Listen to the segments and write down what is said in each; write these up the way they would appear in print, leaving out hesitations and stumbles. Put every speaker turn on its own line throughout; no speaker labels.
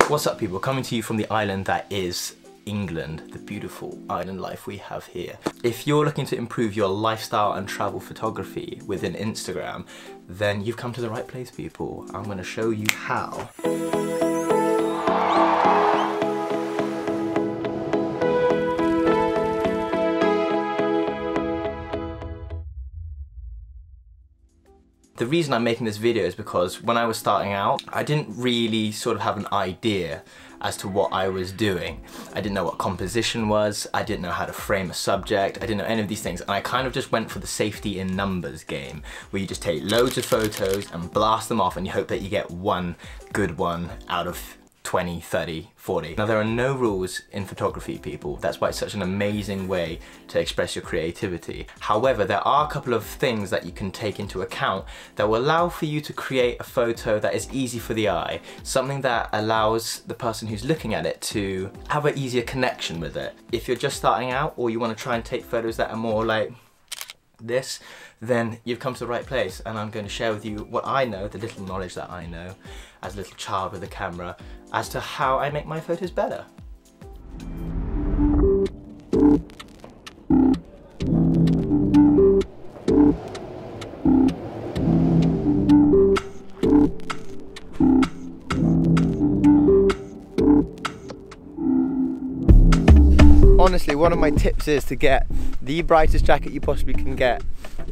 What's up, people? Coming to you from the island that is England, the beautiful island life we have here. If you're looking to improve your lifestyle and travel photography within Instagram, then you've come to the right place, people. I'm going to show you how. The reason I'm making this video is because when I was starting out, I didn't really sort of have an idea as to what I was doing. I didn't know what composition was, I didn't know how to frame a subject, I didn't know any of these things, and I kind of just went for the safety in numbers game, where you just take loads of photos and blast them off and you hope that you get one good one out of 20, 30, 40. Now, there are no rules in photography, people. That's why it's such an amazing way to express your creativity. However, there are a couple of things that you can take into account that will allow for you to create a photo that is easy for the eye, something that allows the person who's looking at it to have an easier connection with it. If you're just starting out or you want to try and take photos that are more like this, then you've come to the right place, and I'm going to share with you what I know, the little knowledge that I know as a little child with a camera, as to how I make my photos better. Honestly, one of my tips is to get the brightest jacket you possibly can get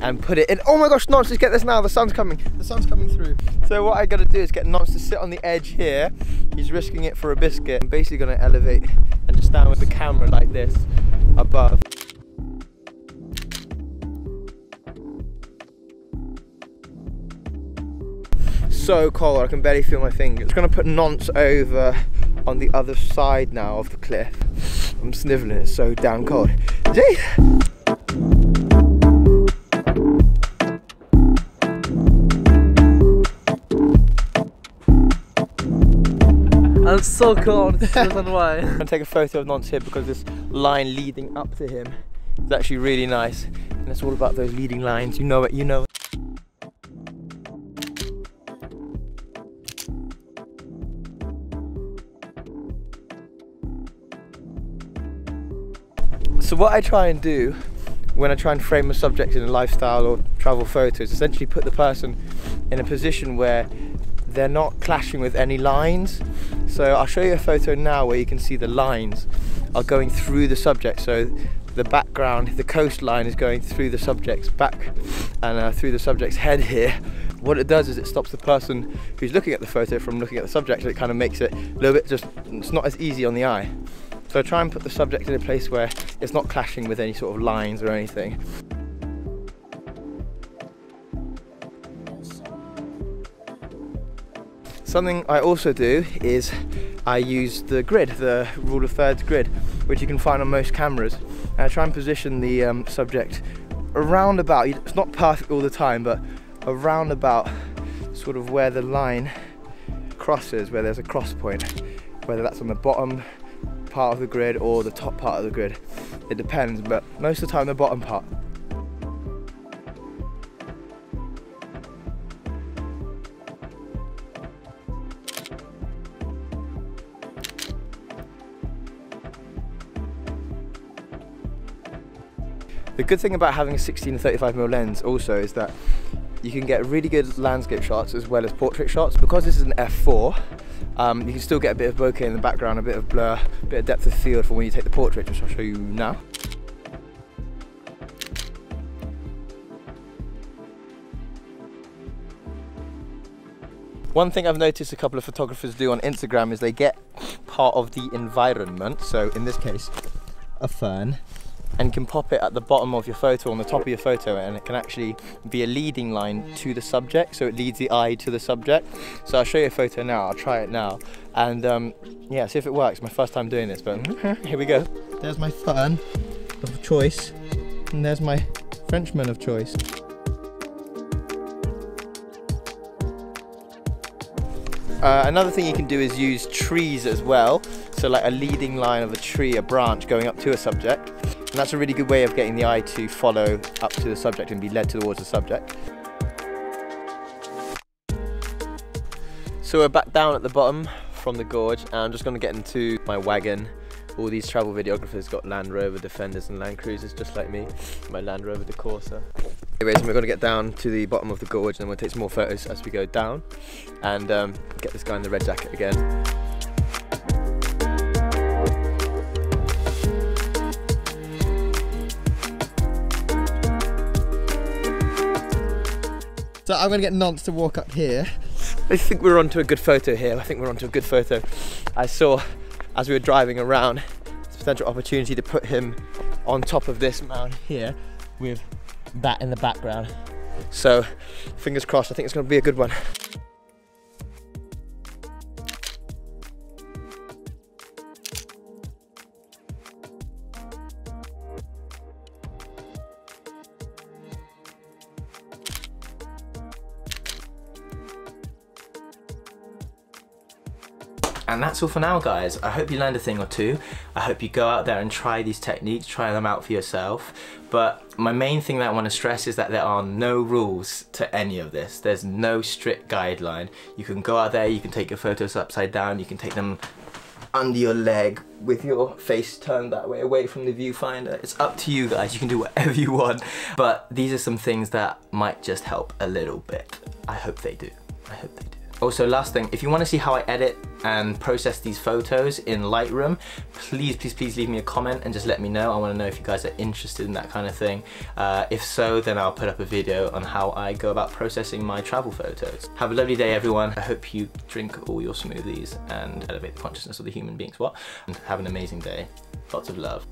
and put it in. Oh my gosh, Nonce, just get this now, the sun's coming through. So what I gotta do is get Nonce to sit on the edge here. He's risking it for a biscuit. I'm basically gonna elevate and just stand with the camera like this above. So cold, I can barely feel my fingers. I'm gonna put Nonce over on the other side now of the cliff. I'm snivelling, it's so damn cold. Jeez.
I'm so cold, this isn't why.
I'm gonna take a photo of Nonce here because this line leading up to him is actually really nice. And it's all about those leading lines, you know it, you know it. So what I try and do when I try and frame a subject in a lifestyle or travel photo is essentially put the person in a position where they're not clashing with any lines. So I'll show you a photo now where you can see the lines are going through the subject. So the background, the coastline is going through the subject's back and through the subject's head here. What it does is it stops the person who's looking at the photo from looking at the subject, and it kind of makes it a little bit just, it's not as easy on the eye. So I try and put the subject in a place where it's not clashing with any sort of lines or anything. Something I also do is I use the grid, the rule of thirds grid, which you can find on most cameras. And I try and position the subject around about, it's not perfect all the time, but around about sort of where the line crosses, where there's a cross point, whether that's on the bottom part of the grid or the top part of the grid. It depends, but most of the time the bottom part. The good thing about having a 16 to 35mm lens also is that you can get really good landscape shots as well as portrait shots. Because this is an f4, you can still get a bit of bokeh in the background, a bit of blur, a bit of depth of field for when you take the portrait, which I'll show you now. One thing I've noticed a couple of photographers do on Instagram is they get part of the environment, so in this case a fern, and can pop it at the bottom of your photo, on the top of your photo, and it can actually be a leading line to the subject, so it leads the eye to the subject. So I'll show you a photo now, I'll try it now, and yeah, see if it works. My first time doing this, but here we go. There's my fern of choice, and there's my Frenchman of choice. Another thing you can do is use trees as well, so like a leading line of a tree, a branch going up to a subject. And that's a really good way of getting the eye to follow up to the subject and be led towards the subject. So we're back down at the bottom
from the gorge, and I'm just going to get into my wagon. All these travel videographers got Land Rover Defenders and Land Cruisers just like me. My Land Rover de Corsa. Anyways, we're going to get down to the bottom of the gorge and then we'll take some more photos as we go down and get this guy in the red jacket again.
So I'm going to get Nance to walk up here.
I think we're onto a good photo here. I saw, as we were driving around, this potential opportunity to put him on top of this mound here with that in the background. So, fingers crossed, I think it's going to be a good one.
And that's all for now, guys. I hope you learned a thing or two. I hope you go out there and try these techniques, try them out for yourself. But my main thing that I want to stress is that there are no rules to any of this. There's no strict guideline. You can go out there, you can take your photos upside down, you can take them under your leg with your face turned that way away from the viewfinder. It's up to you guys, you can do whatever you want. But these are some things that might just help a little bit. I hope they do. I hope they do. Also, last thing, if you want to see how I edit and process these photos in Lightroom, please leave me a comment and just let me know. I want to know if you guys are interested in that kind of thing. If so, then I'll put up a video on how I go about processing my travel photos. Have a lovely day, everyone. I hope you drink all your smoothies and elevate the consciousness of the human beings. And have an amazing day. Lots of love.